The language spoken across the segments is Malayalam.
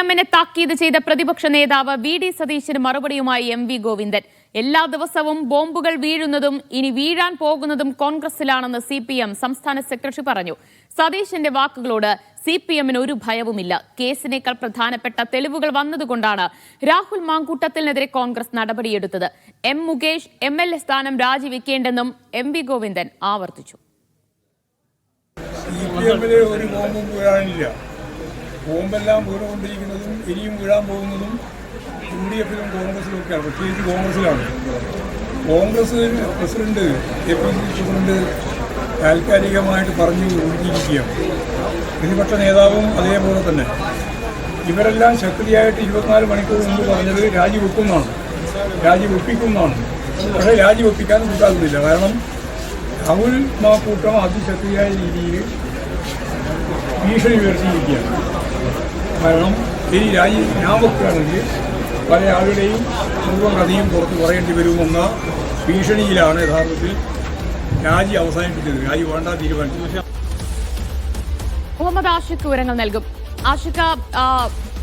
എമ്മിനെ താക്കീത് ചെയ്ത പ്രതിപക്ഷ നേതാവ് വി.ഡി. സതീശന് മറുപടിയുമായി എം.വി. ഗോവിന്ദൻ. എല്ലാ ദിവസവും ബോംബുകൾ വീഴുന്നതും ഇനി വീഴാൻ പോകുന്നതും കോൺഗ്രസിലാണെന്ന് CPM സംസ്ഥാന സെക്രട്ടറി പറഞ്ഞു. സതീശന്റെ വാക്കുകളോട് CPMന് ഒരു ഭയവുമില്ല. കേസിനേക്കാൾ പ്രധാനപ്പെട്ട തെളിവുകൾ വന്നതുകൊണ്ടാണ് രാഹുൽ മാങ്കൂട്ടത്തിനെതിരെ കോൺഗ്രസ് നടപടിയെടുത്തത്. എം മുകേഷ് MLA സ്ഥാനം രാജിവെക്കേണ്ടെന്നും എം.വി. ഗോവിന്ദൻ ആവർത്തിച്ചു. ബോംബെല്ലാം വീണുകൊണ്ടിരിക്കുന്നതും ഇനിയും വീഴാൻ പോകുന്നതും UDFിലും കോൺഗ്രസിലുമൊക്കെയാണ്, പ്രത്യേകിച്ച് കോൺഗ്രസിലാണ്. കോൺഗ്രസ് പ്രസിഡന്റ് APC പ്രസിഡന്റ് താൽക്കാലികമായിട്ട് പറഞ്ഞു ഒഴിഞ്ഞിരിക്കുകയാണ്. പ്രതിപക്ഷ നേതാവും അതേപോലെ തന്നെ. ഇവരെല്ലാം ശക്തിയായിട്ട് 24 മണിക്കൂർ മുമ്പ് പറഞ്ഞത് രാജിവെപ്പിക്കുന്നതാണ്. പക്ഷേ രാജിവെപ്പിക്കാൻ കൂട്ടാകുന്നില്ല. കാരണം രാഹുൽ മാക്കൂട്ടം അതിശക്തിയായ രീതിയിൽ ഭീഷണി ഉയർത്തിയിരിക്കുകയാണ്. കാരണം ഇനി ഞാൻ വെക്കുകയാണെങ്കിൽ പല ആളുടെയും മുഴുവൻ കഥയും പുറത്ത് പറയേണ്ടി വരുമെന്ന ഭീഷണിയിലാണ് യഥാർത്ഥത്തിൽ രാജി അവസാനിപ്പിച്ചത്. രാജി വേണ്ട തീരുമാനിച്ചു. മുഹമ്മദ് ആഷിഖ് വിവരങ്ങൾ നൽകും. ആഷിഖ,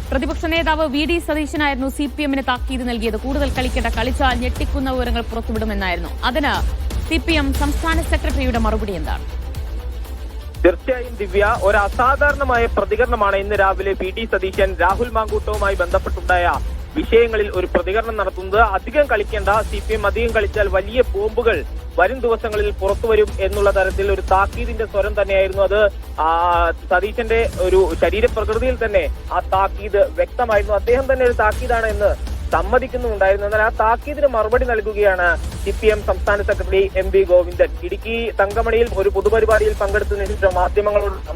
പ്രതിപക്ഷ നേതാവ് വി.ഡി. സതീശനായിരുന്നു CPMന് താക്കീത് നൽകിയത്. കൂടുതൽ കളിക്കേണ്ട, കളിച്ചാൽ ഞെട്ടിക്കുന്ന വിവരങ്ങൾ പുറത്തുവിടുമെന്നായിരുന്നു. അതിന് CPM സംസ്ഥാന സെക്രട്ടറിയുടെ മറുപടി എന്താണ്? തീർച്ചയായും ദിവ്യ, ഒരു അസാധാരണമായ പ്രതികരണമാണ് ഇന്ന് രാവിലെ വി.ഡി. സതീശൻ രാഹുൽ മാങ്കൂട്ടവുമായി ബന്ധപ്പെട്ടുണ്ടായ വിഷയങ്ങളിൽ ഒരു പ്രതികരണം നടത്തുന്നത്. അധികം കളിക്കേണ്ട, CPM അധികം കളിച്ചാൽ വലിയ ബോംബുകൾ വരും ദിവസങ്ങളിൽ പുറത്തു വരും എന്നുള്ള തരത്തിൽ ഒരു താക്കീതിന്റെ സ്വരം തന്നെയായിരുന്നു അത്. സതീശന്റെ ഒരു ശരീരപ്രകൃതിയിൽ തന്നെ ആ താക്കീത് വ്യക്തമായിരുന്നു. അദ്ദേഹം തന്നെ ഒരു താക്കീതാണ് എന്ന് സമ്മതിക്കുന്നുണ്ടായിരുന്നു. എന്നാൽ ആ താക്കീതിന് മറുപടി നൽകുകയാണ് CPM സംസ്ഥാന സെക്രട്ടറി എം.വി. ഗോവിന്ദൻ. ഇടുക്കി തങ്കമണിയിൽ ഒരു പൊതുപരിപാടിയിൽ പങ്കെടുത്തതിനു ശേഷം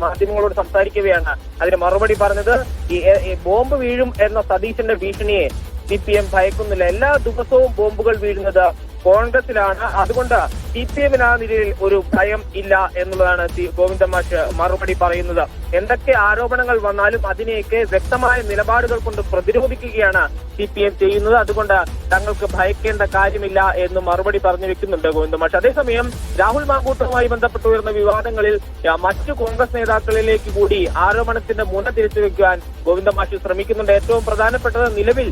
മാധ്യമങ്ങളോട് സംസാരിക്കുകയാണ് അതിന് മറുപടി പറഞ്ഞത്. ഈ ബോംബ് വീഴും എന്ന സതീശന്റെ ഭീഷണിയെ CPM ഭയക്കുന്നില്ല. എല്ലാ ദിവസവും ബോംബുകൾ വീഴുന്നത് കോൺഗ്രസിലാണ്. അതുകൊണ്ട് CPMന് ആ നിലയിൽ ഒരു ഭയം ഇല്ല എന്നുള്ളതാണ് ഗോവിന്ദൻ മാഷ് മറുപടി പറയുന്നത്. എന്തൊക്കെ ആരോപണങ്ങൾ വന്നാലും അതിനെയൊക്കെ വ്യക്തമായ നിലപാടുകൾ കൊണ്ട് പ്രതിരോധിക്കുകയാണ് CPM ചെയ്യുന്നത്. അതുകൊണ്ട് തങ്ങൾക്ക് ഭയക്കേണ്ട കാര്യമില്ല എന്ന് മറുപടി പറഞ്ഞു വെക്കുന്നുണ്ട് ഗോവിന്ദൻ മാഷ്. അതേസമയം രാഹുൽ മാങ്കൂട്ടവുമായി ബന്ധപ്പെട്ട് ഉയർന്ന വിവാദങ്ങളിൽ മറ്റു കോൺഗ്രസ് നേതാക്കളിലേക്ക് കൂടി ആരോപണത്തിന്റെ മുന തിരിച്ചു വെക്കുവാൻ ഗോവിന്ദൻ മാഷ് ശ്രമിക്കുന്നുണ്ട്. ഏറ്റവും പ്രധാനപ്പെട്ടത് നിലവിൽ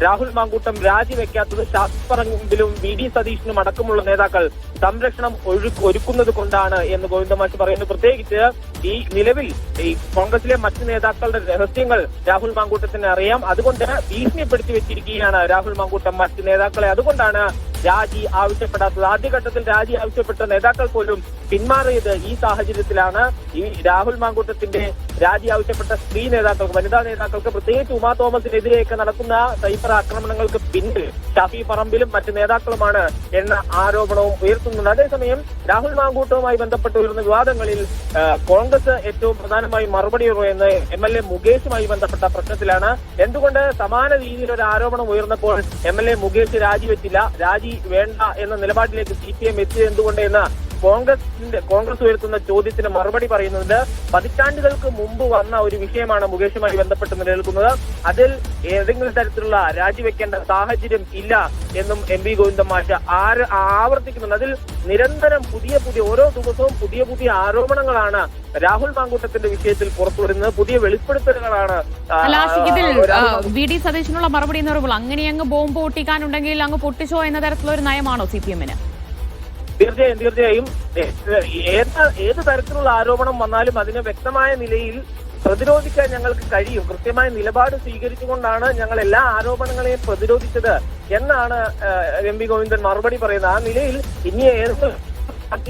രാഹുൽ മാങ്കൂട്ടം രാജിവെക്കാത്തത് ശാസ്ത്രപരമെങ്കിലും വി.ഡി. സതീശനും അടക്കമുള്ള നേതാക്കൾ സംരക്ഷണം ഒരുക്കുന്നത് കൊണ്ടാണ് എന്ന് ഗോവിന്ദൻ മാഷ് പറയുന്നു. പ്രത്യേകിച്ച് ഈ നിലവിൽ ഈ കോൺഗ്രസിലെ മറ്റു നേതാക്കളുടെ രഹസ്യങ്ങൾ രാഹുൽ മാങ്കൂട്ടത്തിന് അറിയാം. അതുകൊണ്ട് ഭീഷണിപ്പെടുത്തി വെച്ചിരിക്കുകയാണ് രാഹുൽ മാങ്കൂട്ടം മറ്റു നേതാക്കളെ. അതുകൊണ്ടാണ് രാജി ആവശ്യപ്പെടാത്തത്. ആദ്യഘട്ടത്തിൽ രാജി ആവശ്യപ്പെട്ട നേതാക്കൾ പോലും പിന്മാറിയത് ഈ സാഹചര്യത്തിലാണ്. ഈ രാഹുൽ മാങ്കൂട്ടത്തിന്റെ രാജി ആവശ്യപ്പെട്ട സ്ത്രീ നേതാക്കൾക്ക്, വനിതാ നേതാക്കൾക്ക്, പ്രത്യേകിച്ച് ഉമാ തോമസിനെതിരെയൊക്കെ നടക്കുന്ന സൈബർ ആക്രമണങ്ങൾക്ക് പിന്നിൽ ഷാഫി പറമ്പിലും മറ്റു നേതാക്കളുമാണ് എന്ന ആരോപണവും ഉയർത്തുന്നുണ്ട്. അതേസമയം രാഹുൽ മാങ്കൂട്ടവുമായി ബന്ധപ്പെട്ട് ഉയർന്ന വിവാദങ്ങളിൽ കോൺഗ്രസ് ഏറ്റവും പ്രധാനമായി മറുപടി പറയുന്നത് MLA മുകേഷുമായി ബന്ധപ്പെട്ട പ്രശ്നത്തിലാണ്. എന്തുകൊണ്ട് സമാന രീതിയിൽ ഒരു ആരോപണം ഉയർന്നപ്പോൾ MLA മുകേഷ് രാജിവെച്ചില്ല, രാജി വേണ്ട എന്ന നിലപാടിലേക്ക് CPM എത്തിയത് എന്തുകൊണ്ട് എന്ന കോൺഗ്രസ് ഉയർത്തുന്ന ചോദ്യത്തിന് മറുപടി പറയുന്നുണ്ട്. പതിറ്റാണ്ടുകൾക്ക് മുമ്പ് വന്ന ഒരു വിഷയമാണ് മുകേഷുമായി ബന്ധപ്പെട്ട് നിലനിൽക്കുന്നത്. അതിൽ ഏതെങ്കിലും തരത്തിലുള്ള രാജിവെക്കേണ്ട സാഹചര്യം ഇല്ല എന്നും എം.വി. ഗോവിന്ദൻ മാഷ് ആവർത്തിക്കുന്നുണ്ട്. അതിൽ നിരന്തരം പുതിയ ഓരോ ദിവസവും പുതിയ ആരോപണങ്ങളാണ് രാഹുൽ മാങ്കൂട്ടത്തിന്റെ വിഷയത്തിൽ പുറത്തുവരുന്നത്. പുതിയ വെളിപ്പെടുത്തലുകളാണ്. വി.ഡി. സതീശനുള്ള മറുപടി എന്ന് പറയുമ്പോൾ അങ്ങനെ അങ്ങ് ബോംബ് പൊട്ടിക്കാനുണ്ടെങ്കിൽ അങ്ങ് പൊട്ടിച്ചോ എന്ന തരത്തിലുള്ള ഒരു നയമാണോ CPMന്? തീർച്ചയായും ഏത് തരത്തിലുള്ള ആരോപണം വന്നാലും അതിനെ വ്യക്തമായ നിലയിൽ പ്രതിരോധിക്കാൻ ഞങ്ങൾക്ക് കഴിയും. കൃത്യമായ നിലപാട് സ്വീകരിച്ചുകൊണ്ടാണ് ഞങ്ങൾ എല്ലാ ആരോപണങ്ങളെയും പ്രതിരോധിച്ചത് എന്നാണ് എം.വി. ഗോവിന്ദൻ മറുപടി പറയുന്നത്. ആ നിലയിൽ ഇനി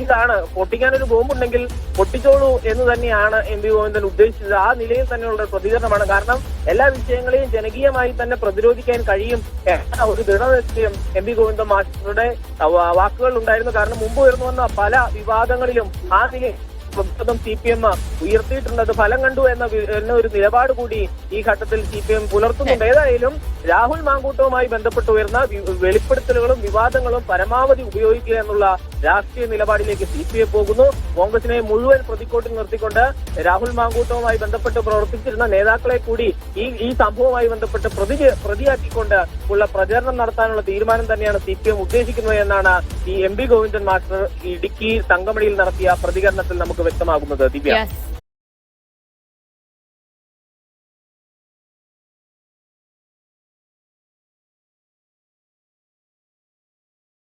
ഇതാണ് പൊട്ടിക്കാനൊരു ബോംബുണ്ടെങ്കിൽ പൊട്ടിച്ചോളൂ എന്ന് തന്നെയാണ് എം.വി. ഗോവിന്ദൻ ഉദ്ദേശിച്ചത്. ആ നിലയിൽ തന്നെയുള്ള പ്രതികരണമാണ്. കാരണം എല്ലാ വിഷയങ്ങളെയും ജനകീയമായി തന്നെ പ്രതിരോധിക്കാൻ കഴിയും എന്ന ഒരു ദൃഢനിശ്ചയം എം.വി. ഗോവിന്ദൻ മാസ്റ്ററുടെ വാക്കുകൾ ഉണ്ടായിരുന്നു. കാരണം മുമ്പ് ഉയർന്നു വന്ന പല വിവാദങ്ങളിലും ആ നിലയിൽ CPM ഉയർത്തിയിട്ടുള്ളത് ഫലം കണ്ടു എന്ന ഒരു നിലപാട് കൂടി ഈ ഘട്ടത്തിൽ CPM പുലർത്തുന്നുണ്ട്. ഏതായാലും രാഹുൽ മാങ്കൂട്ടവുമായി ബന്ധപ്പെട്ട് ഉയർന്ന വെളിപ്പെടുത്തലുകളും വിവാദങ്ങളും പരമാവധി ഉപയോഗിക്കുക എന്നുള്ള രാഷ്ട്രീയ നിലപാടിലേക്ക് CPM പോകുന്നു. കോൺഗ്രസിനെ മുഴുവൻ പ്രതിക്കോട്ടിൽ നിർത്തിക്കൊണ്ട് രാഹുൽ മാങ്കൂട്ടവുമായി ബന്ധപ്പെട്ട് പ്രവർത്തിച്ചിരുന്ന നേതാക്കളെ കൂടി ഈ സംഭവവുമായി ബന്ധപ്പെട്ട് പ്രതിയാക്കിക്കൊണ്ട് ഉള്ള പ്രചരണം നടത്താനുള്ള തീരുമാനം തന്നെയാണ് CPM ഉദ്ദേശിക്കുന്നത് എന്നാണ് ഈ എം.വി. ഗോവിന്ദൻ മാസ്റ്റർ ഇടുക്കി തങ്കമണിയിൽ നടത്തിയ പ്രതികരണത്തിൽ നമുക്ക് വ്യക്തമാകുന്നത്. ദിവ്യ.